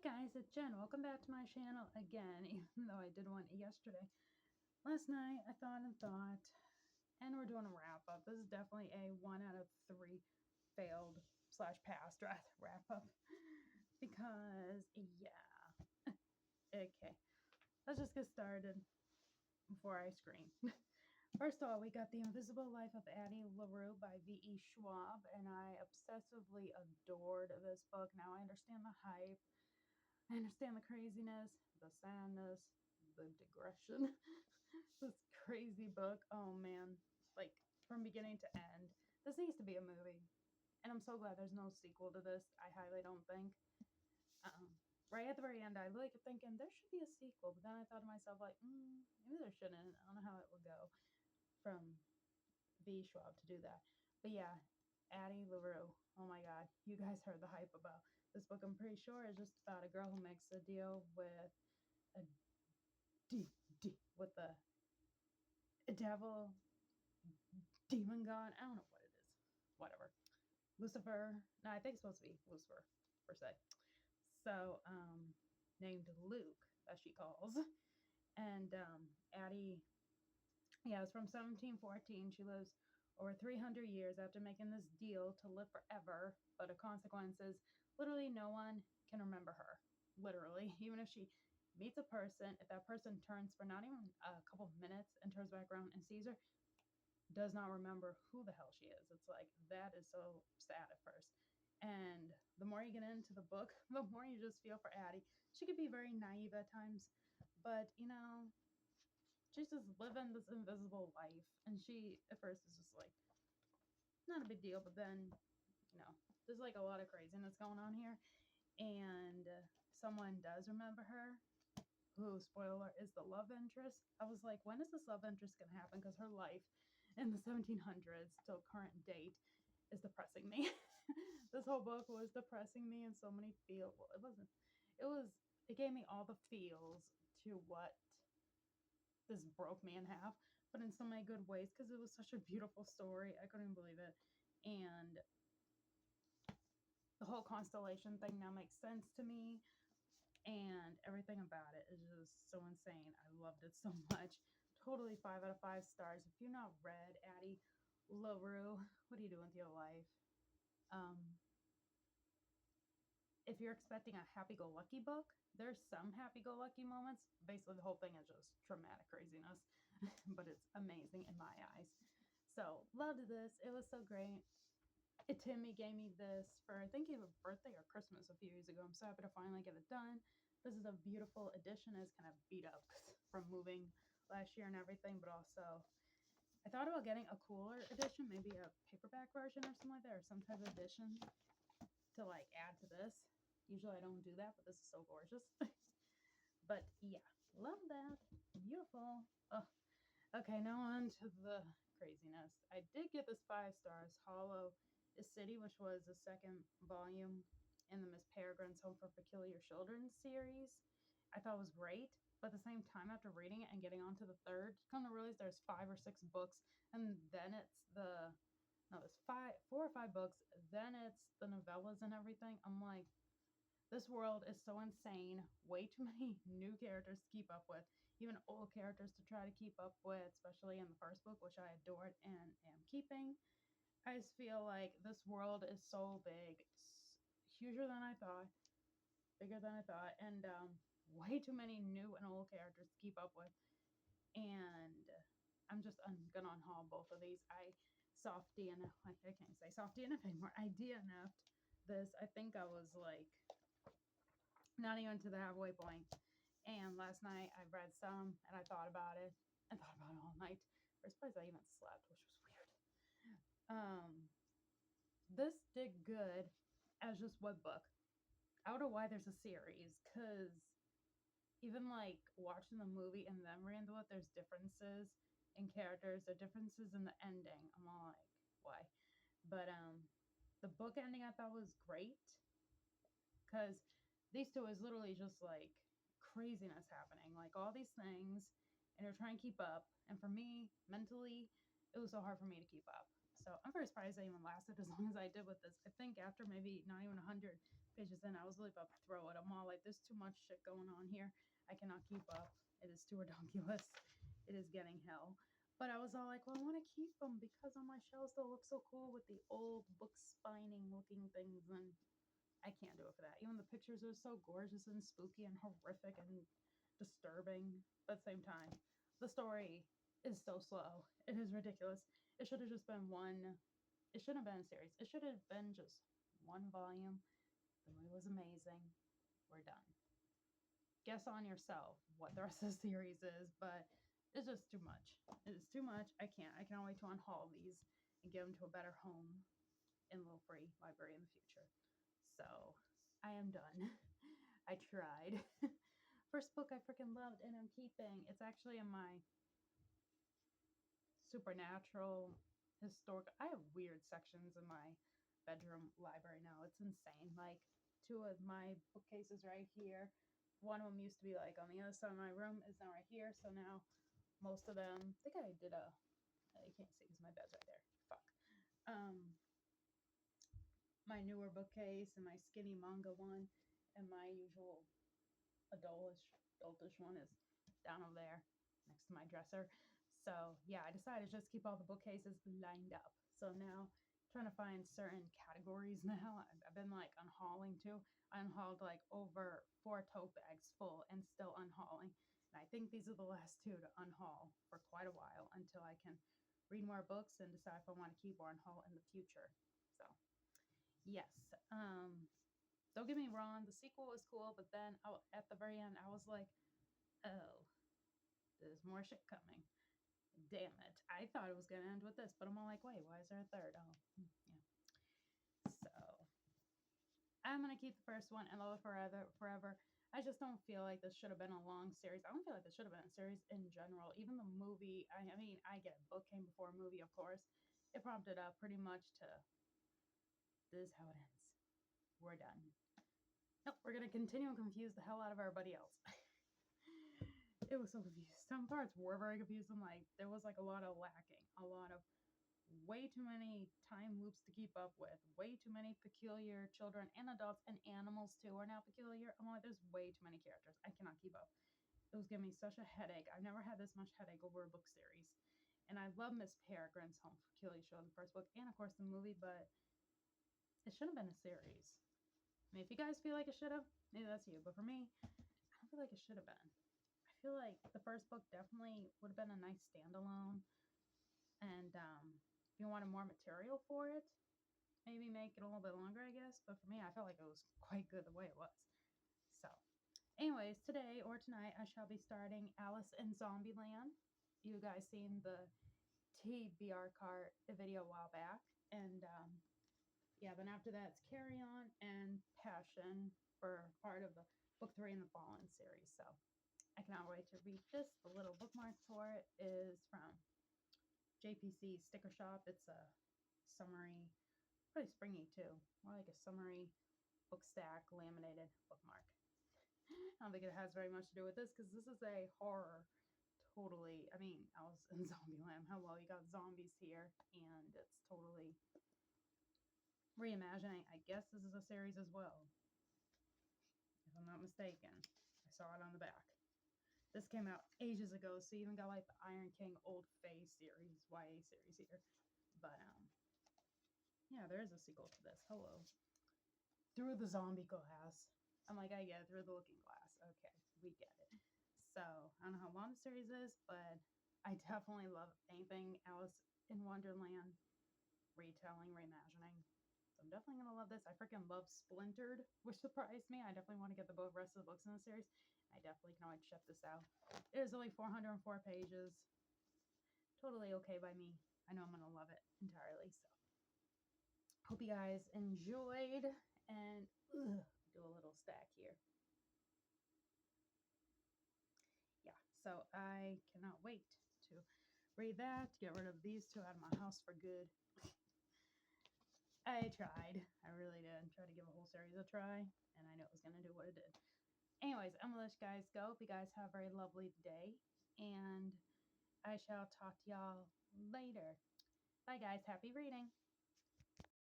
guys, it's Jen. Welcome back to my channel again, even though I did one yesterday. Last night I thought, and we're doing a wrap up. This is definitely a 1 out of 3 failed slash passed wrap up because, yeah. Okay, let's just get started before I scream. First of all, we got The Invisible Life of Addie LaRue by V.E. Schwab, and I obsessively adored this book. Now I understand the hype. I understand the craziness, the sadness, the digression. This crazy book. Oh man. Like from beginning to end. This needs to be a movie. And I'm so glad there's no sequel to this. I highly don't think. Um, right at the very end, I really kept thinking there should be a sequel. But then I thought to myself, like, maybe there shouldn't. I don't know how it would go from V. Schwab to do that. But yeah, Addie LaRue. Oh my God. You guys heard the hype about this book. I'm pretty sure it's just about a girl who makes a deal with a with the devil, demon god. I don't know what it is. Whatever. Lucifer. No, I think it's supposed to be Lucifer, per se. So, named Luke, as she calls. And Addie, yeah, it's from 1714. She lives over 300 years after making this deal to live forever, but the consequences, literally no one can remember her. Literally, even if she meets a person, if that person turns for not even a couple of minutes and turns back around and sees her, does not remember who the hell she is. It's like that is so sad at first. And the more you get into the book, the more you just feel for Addie. She could be very naive at times, but she's just living this invisible life. And she at first is just like not a big deal, but then there's like a lot of craziness going on here. And someone does remember her, who, spoiler, is the love interest. I was like, when is this love interest gonna happen? Because her life in the 1700s till current date is depressing me. This whole book was depressing me in so many feels. Well, it wasn't. It gave me all the feels to what this broke man have, but in so many good ways because it was such a beautiful story. I couldn't believe it. And the whole constellation thing now makes sense to me. And everything about it is just so insane. I loved it so much. Totally 5 out of 5 stars. If you've not read Addie LaRue, what are you doing with your life? Um, if you're expecting a happy-go-lucky book, there's some happy-go-lucky moments. Basically, the whole thing is just traumatic craziness, but it's amazing in my eyes. So, loved this. It was so great. Timmy gave me this for, I think, either birthday or Christmas a few years ago. I'm so happy to finally get it done. This is a beautiful edition. It's kind of beat up from moving last year and everything, but also I thought about getting a cooler edition, maybe a paperback version or something like that, or some type of edition to like add to this. Usually I don't do that, but this is so gorgeous. But yeah, love that. Beautiful. Oh, okay, now on to the craziness. I did give this 5 stars. Hollow is City, which was the second volume in the Miss Peregrine's Home for Peculiar Children series. I thought it was great, but at the same time, after reading it and getting on to the third, come to realize there's 5 or 6 books, and then it's the no, there's 4 or 5 books, then it's the novellas and everything. I'm like, this world is so insane. Way too many new characters to keep up with. Even old characters to try to keep up with, especially in the first book, which I adored and am keeping. I just feel like this world is so big. It's huger than I thought, bigger than I thought, and way too many new and old characters to keep up with. And I'm gonna unhaul both of these. I soft DNF. I can't say soft DNF anymore. I DNF'd this. I think I was like not even to the halfway point. And last night I read some and I thought about it and thought about it all night. First place I even slept, which was weird. This did good as just one book. I don't know why there's a series, because even like watching the movie and then reading the book, there's differences in characters, there are differences in the ending. I'm all like, why? But the book ending I thought was great, because these two is literally just like craziness happening, like all these things, and they're trying to keep up. And for me, mentally, it was so hard for me to keep up. So I'm very surprised I even lasted as long as I did with this. I think after maybe not even 100 pages in, I was really about to throw it. I'm all like, there's too much shit going on here. I cannot keep up. It is too redonkulous. It is getting hell. But I was all like, well, I want to keep them because on my shelves they'll look so cool with the old book spining looking things, and I can't do it for that. Even the pictures are so gorgeous and spooky and horrific and disturbing, but at the same time, the story is so slow. It is ridiculous. It should have just been one. It shouldn't have been a series. It should have been just one volume. The movie was amazing. We're done. Guess on yourself what the rest of the series is, but it's just too much. It is too much. I can't. I cannot wait to unhaul these and give them to a better home in Little Free Library in the future. So I am done. I tried. First book I freaking loved and I'm keeping. It's actually in my supernatural, historic. I have weird sections in my bedroom library now. It's insane. Like two of my bookcases right here. One of them used to be like on the other side of my room, is now right here. So now most of them, I think I did a, you can't see because my bed's right there. Fuck. My newer bookcase and my skinny manga one and my usual adultish one is down over there next to my dresser. So yeah, I decided to just keep all the bookcases lined up. So now trying to find certain categories now. I've been like unhauling too. I unhauled like over 4 tote bags full and still unhauling. And I think these are the last 2 to unhaul for quite a while until I can read more books and decide if I want to keep or unhaul in the future. So yes. Don't get me wrong, the sequel was cool, but then at the very end, I was like, oh, there's more shit coming. Damn it. I thought it was going to end with this, but I'm all like, wait, why is there a third? Oh, yeah. So I'm going to keep the first one and love it forever. I just don't feel like this should have been a long series. I don't feel like this should have been a series in general. Even the movie, I mean, I get it. Book came before a movie, of course. It prompted up pretty much to this is how it ends. We're done. Nope, we're going to continue and confuse the hell out of everybody else. It was so confused. Some parts were very confusing. Like, there was like a lot of lacking. A lot of way too many time loops to keep up with. Way too many peculiar children and adults and animals too are now peculiar. I'm like, there's way too many characters. I cannot keep up. It was giving me such a headache. I've never had this much headache over a book series. And I love Miss Peregrine's Home for Peculiar Children, the first book, and of course the movie, but it should have been a series. I mean, if you guys feel like it should have, maybe that's you. But for me, I don't feel like it should have been. I feel like the first book definitely would have been a nice standalone. And if you wanted more material for it, maybe make it a little bit longer, I guess. But for me, I felt like it was quite good the way it was. So, anyways, today or tonight, I shall be starting Alice in Zombieland. You guys seen the TBR cart video a while back. And yeah, then after that, it's Carry On and Passion for part of the book 3 in the Fallen series. So I cannot wait to read this. The little bookmark for it is from JPC Sticker Shop. It's a summery, pretty springy too. More like a summery book stack laminated bookmark. I don't think it has very much to do with this because this is a horror. Totally. I mean, I was in Zombieland. Hello, you got zombies here, and it's totally reimagining. I guess this is a series as well, if I'm not mistaken. I saw it on the back. This came out ages ago, so you even got like the Iron King Old Fae series, YA series here. But yeah, there is a sequel to this. Hello. Through the Zombie Glass. I'm like, I get it, Through the Looking Glass. Okay, we get it. So I don't know how long the series is, but I definitely love anything Alice in Wonderland retelling, reimagining. So I'm definitely gonna love this. I freaking love Splintered, which surprised me. I definitely want to get the rest of the books in the series. I definitely can always check this out. It is only 404 pages. Totally okay by me. I know I'm gonna love it entirely. So hope you guys enjoyed, and do a little stack here. Yeah, so I cannot wait to read that, get rid of these 2 out of my house for good. I tried. I really did. Try to give a whole series a try, and I knew it was going to do what it did. Anyways, I'm going to let you guys go. Hope you guys have a very lovely day, and I shall talk to y'all later. Bye, guys. Happy reading.